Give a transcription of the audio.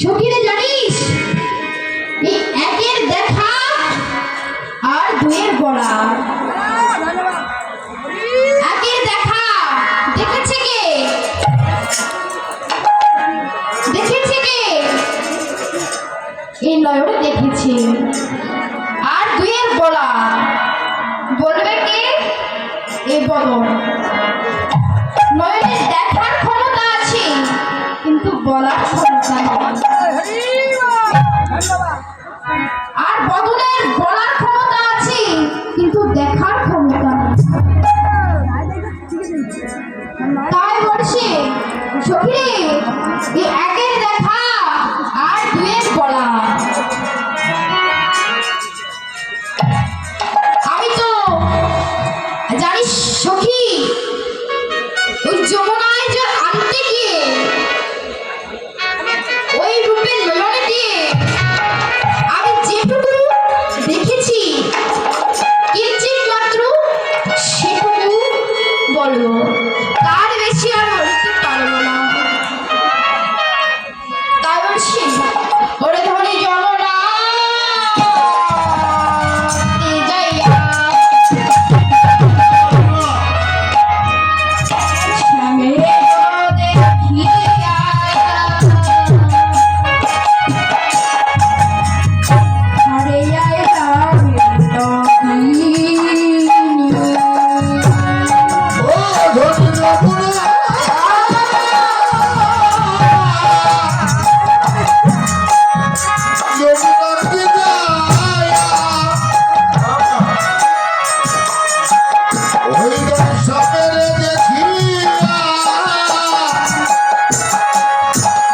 সখীরে জানিস এই একের দেখা আর দুয়ের বলা। একের দেখা দেখেছে কে? দেখেছে কে? এই নয়নে দেখেছে। আর দুয়ের বলা বলবে কে? এই বদন। নয়নের দেখার ক্ষমতা আছে কিন্তু বলার ক্ষমতা নেই।